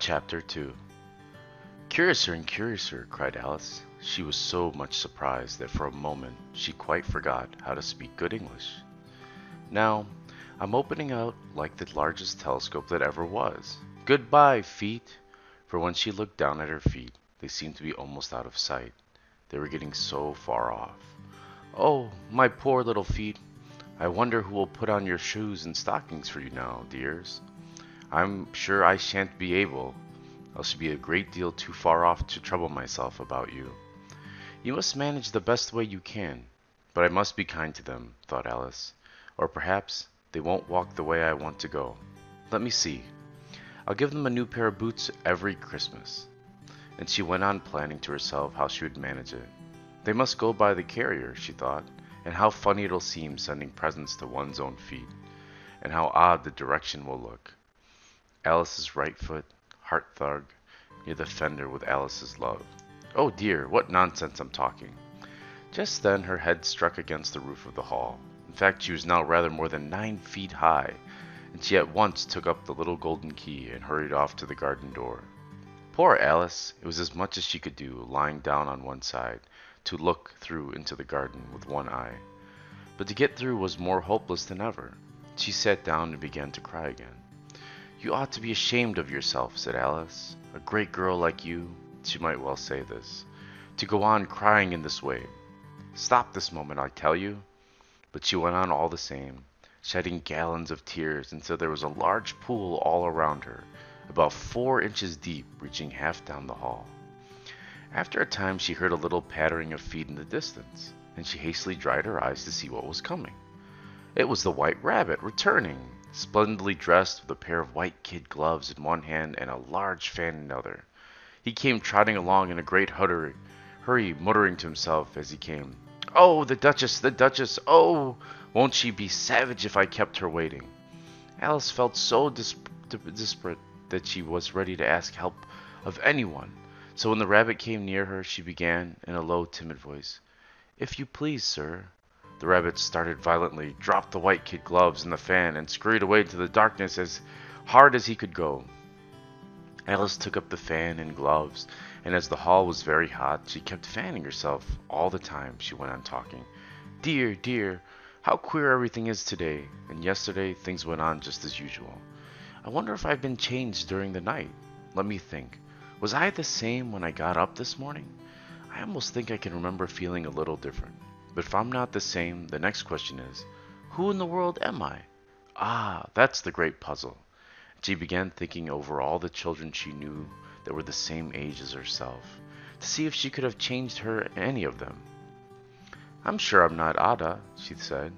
Chapter 2. Curiouser and curiouser, cried Alice. She was so much surprised that for a moment she quite forgot how to speak good English. Now, I'm opening out like the largest telescope that ever was. Goodbye, feet! For when she looked down at her feet, they seemed to be almost out of sight. They were getting so far off. Oh, my poor little feet! I wonder who will put on your shoes and stockings for you now, dears. I'm sure I shan't be able. I shall be a great deal too far off to trouble myself about you. You must manage the best way you can, but I must be kind to them, thought Alice, or perhaps they won't walk the way I want to go. Let me see. I'll give them a new pair of boots every Christmas. And she went on planning to herself how she would manage it. They must go by the carrier, she thought, and how funny it'll seem sending presents to one's own feet, and how odd the direction will look. Alice's right foot, heart thug, near the fender with Alice's love. Oh dear, what nonsense I'm talking. Just then her head struck against the roof of the hall. In fact, she was now rather more than 9 feet high, and she at once took up the little golden key and hurried off to the garden door. Poor Alice! It was as much as she could do, lying down on one side, to look through into the garden with one eye. But to get through was more hopeless than ever. She sat down and began to cry again. You ought to be ashamed of yourself, said Alice. A great girl like you, she might well say this, to go on crying in this way. Stop this moment, I tell you. But she went on all the same, shedding gallons of tears until there was a large pool all around her, about 4 inches deep, reaching half down the hall. After a time she heard a little pattering of feet in the distance, and she hastily dried her eyes to see what was coming. It was the White Rabbit returning, splendidly dressed with a pair of white kid gloves in one hand and a large fan in another. He came trotting along in a great hurry, muttering to himself as he came, Oh, the Duchess, oh, won't she be savage if I kept her waiting? Alice felt so desperate that she was ready to ask help of anyone. So when the rabbit came near her, she began, in a low, timid voice, If you please, sir. The rabbit started violently, dropped the white kid gloves and the fan, and scurried away into the darkness as hard as he could go. Alice took up the fan and gloves, and as the hall was very hot, she kept fanning herself all the time she went on talking. Dear, dear, how queer everything is today, and yesterday things went on just as usual. I wonder if I've been changed during the night. Let me think. Was I the same when I got up this morning? I almost think I can remember feeling a little different. But if I'm not the same, the next question is, who in the world am I? Ah, that's the great puzzle. And she began thinking over all the children she knew that were the same age as herself, to see if she could have changed her any of them. I'm sure I'm not Ada, she said,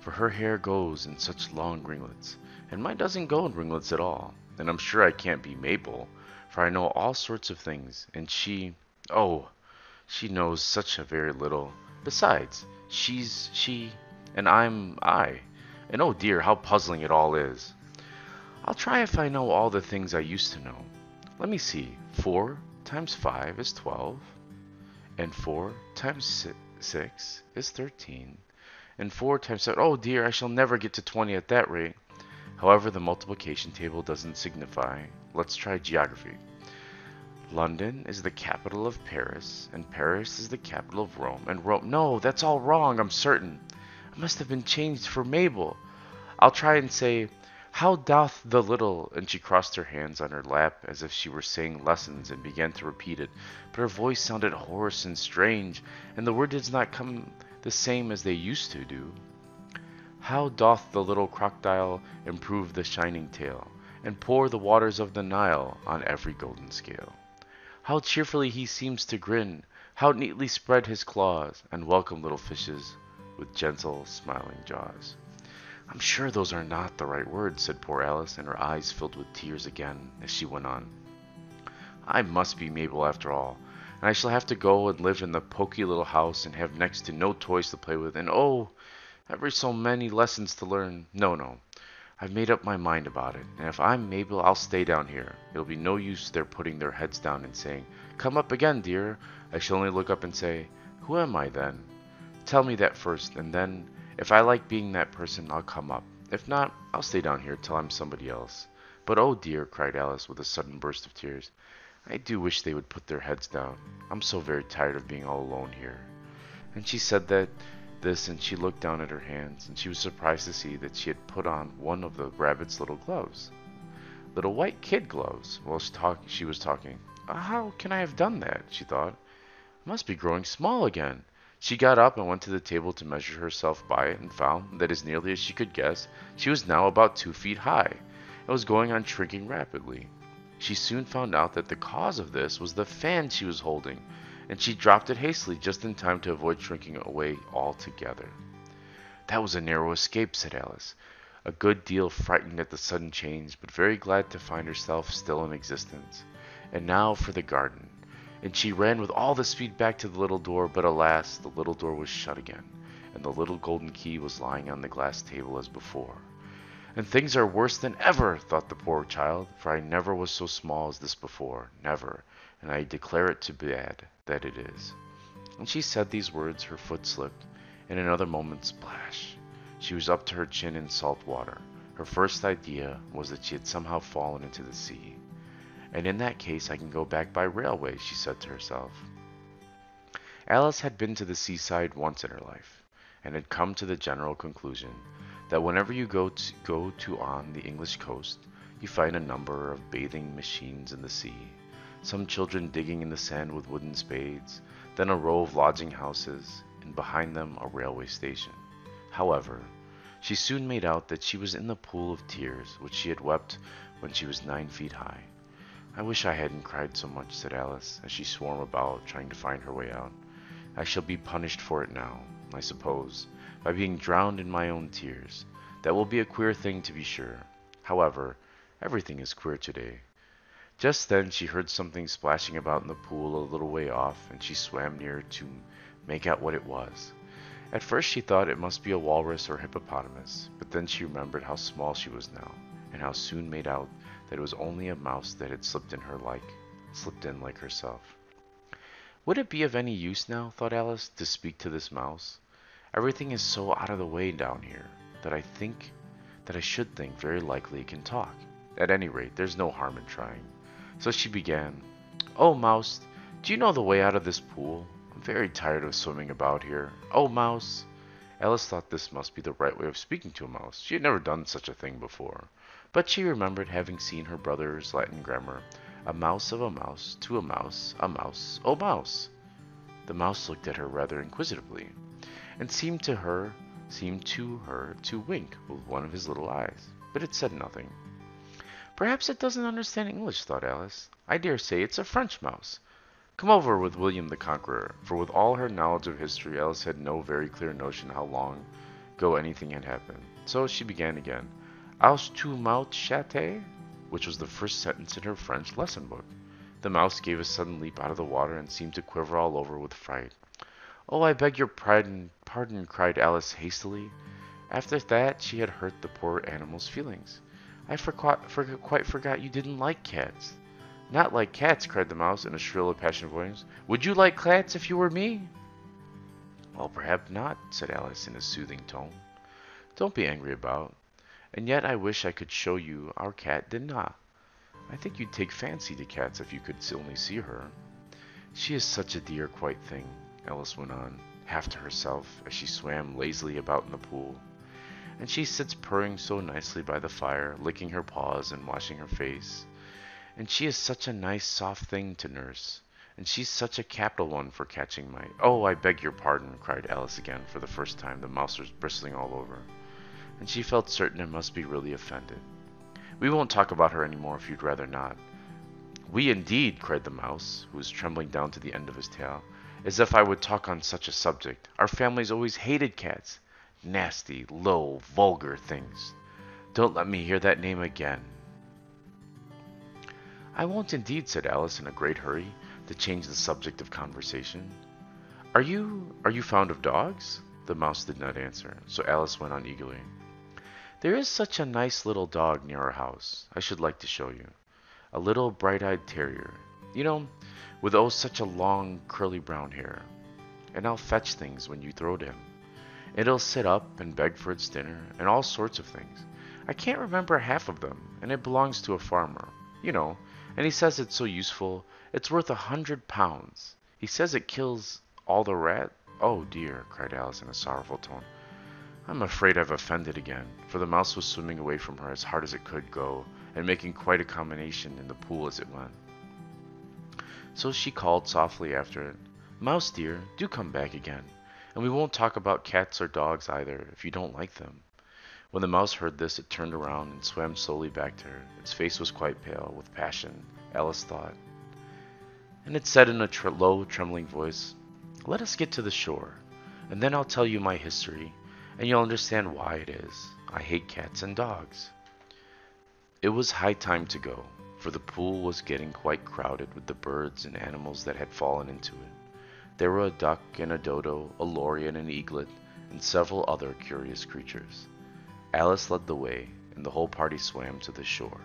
for her hair goes in such long ringlets, and mine doesn't go in ringlets at all. And I'm sure I can't be Mabel, for I know all sorts of things, and she knows such a very little. Besides, she's she, and I'm I, and oh dear, how puzzling it all is. I'll try if I know all the things I used to know. Let me see, 4 times 5 is 12, and 4 times 6 is 13, and 4 times 7, oh dear, I shall never get to 20 at that rate. However, the multiplication table doesn't signify. Let's try geography. London is the capital of Paris, and Paris is the capital of Rome, and Rome... No, that's all wrong, I'm certain. I must have been changed for Mabel. I'll try and say, How doth the little... And she crossed her hands on her lap as if she were saying lessons and began to repeat it, but her voice sounded hoarse and strange, and the word did not come the same as they used to do. How doth the little crocodile improve the shining tail, and pour the waters of the Nile on every golden scale? How cheerfully he seems to grin, how neatly spread his claws, and welcome little fishes with gentle, smiling jaws. I'm sure those are not the right words, said poor Alice, and her eyes filled with tears again as she went on. I must be Mabel after all, and I shall have to go and live in the poky little house and have next to no toys to play with, and oh, ever so many lessons to learn. No, I've made up my mind about it, and if I'm Mabel, I'll stay down here. It'll be no use their putting their heads down and saying, Come up again, dear. I shall only look up and say, Who am I then? Tell me that first, and then, if I like being that person, I'll come up. If not, I'll stay down here till I'm somebody else. But oh dear, cried Alice with a sudden burst of tears, I do wish they would put their heads down. I'm so very tired of being all alone here. And she said this, and she looked down at her hands, and she was surprised to see that she had put on one of the rabbit's little gloves. Little white kid gloves. While she was talking. How can I have done that? She thought. I must be growing small again. She got up and went to the table to measure herself by it, and found that as nearly as she could guess, she was now about 2 feet high, and was going on shrinking rapidly. She soon found out that the cause of this was the fan she was holding, and she dropped it hastily just in time to avoid shrinking away altogether. That was a narrow escape, said Alice, a good deal frightened at the sudden change, but very glad to find herself still in existence. And now for the garden. And she ran with all the speed back to the little door, but alas, the little door was shut again, and the little golden key was lying on the glass table as before. And things are worse than ever, thought the poor child, for I never was so small as this before, never, and I declare it to be bad that it is. And she said these words, her foot slipped, and in another moment, splash! She was up to her chin in salt water. Her first idea was that she had somehow fallen into the sea. And in that case I can go back by railway, she said to herself. Alice had been to the seaside once in her life, and had come to the general conclusion that whenever you go to on the English coast, you find a number of bathing machines in the sea, some children digging in the sand with wooden spades, then a row of lodging houses, and behind them a railway station. However, she soon made out that she was in the pool of tears which she had wept when she was 9 feet high. I wish I hadn't cried so much, said Alice, as she swarmed about, trying to find her way out. I shall be punished for it now, I suppose, by being drowned in my own tears. That will be a queer thing, to be sure. However, everything is queer today. Just then she heard something splashing about in the pool a little way off, and she swam near to make out what it was. At first she thought it must be a walrus or hippopotamus, but then she remembered how small she was now, and how soon made out that it was only a mouse that had slipped in like herself. Would it be of any use now, thought Alice, to speak to this mouse? Everything is so out of the way down here that I should think very likely it can talk. At any rate, there's no harm in trying. So she began, Oh, mouse, do you know the way out of this pool? I'm very tired of swimming about here. Oh, mouse! Alice thought this must be the right way of speaking to a mouse. She had never done such a thing before. But she remembered having seen her brother's Latin grammar, a mouse of a mouse, to a mouse, oh mouse! The mouse looked at her rather inquisitively, and seemed to her to wink with one of his little eyes, but it said nothing. Perhaps it doesn't understand English, thought Alice. I dare say it's a French mouse. Come over with William the Conqueror, for with all her knowledge of history, Alice had no very clear notion how long ago anything had happened. So she began again. As tu maut chatte? Which was the first sentence in her French lesson book. The mouse gave a sudden leap out of the water and seemed to quiver all over with fright. Oh, I beg your pardon, cried Alice hastily. After that she had hurt the poor animal's feelings. I quite forgot you didn't like cats. Not like cats, cried the mouse in a shrill and passionate voice. Would you like cats if you were me? Well, perhaps not, said Alice in a soothing tone. Don't be angry about. And yet I wish I could show you our cat Dinah. I think you'd take fancy to cats if you could only see her. She is such a dear, quiet thing, Alice went on, half to herself, as she swam lazily about in the pool. And she sits purring so nicely by the fire, licking her paws and washing her face. And she is such a nice, soft thing to nurse. And she's such a capital one for catching mice. Oh, I beg your pardon, cried Alice again. For the first time the mouse was bristling all over, and she felt certain it must be really offended. We won't talk about her any more if you'd rather not. We indeed, cried the mouse, who was trembling down to the end of his tail. As if I would talk on such a subject. Our family's always hated cats. Nasty, low, vulgar things. Don't let me hear that name again. I won't indeed, said Alice in a great hurry to change the subject of conversation. Are you fond of dogs? The mouse did not answer, so Alice went on eagerly. There is such a nice little dog near our house. I should like to show you. A little bright-eyed terrier. You know, with such a long, curly brown hair. And I'll fetch things when you throw it in. It'll sit up and beg for its dinner, and all sorts of things. I can't remember half of them, and it belongs to a farmer. You know, and he says it's so useful, it's worth £100. He says it kills all the rat. Oh dear, cried Alice in a sorrowful tone. I'm afraid I've offended again, for the mouse was swimming away from her as hard as it could go, and making quite a combination in the pool as it went. So she called softly after it, Mouse dear, do come back again, and we won't talk about cats or dogs either, if you don't like them. When the mouse heard this, it turned around and swam slowly back to her. Its face was quite pale with passion, Alice thought, and it said in a low, trembling voice, Let us get to the shore, and then I'll tell you my history, and you'll understand why it is I hate cats and dogs. It was high time to go, for the pool was getting quite crowded with the birds and animals that had fallen into it. There were a duck and a dodo, a lory and an eaglet, and several other curious creatures. Alice led the way, and the whole party swam to the shore.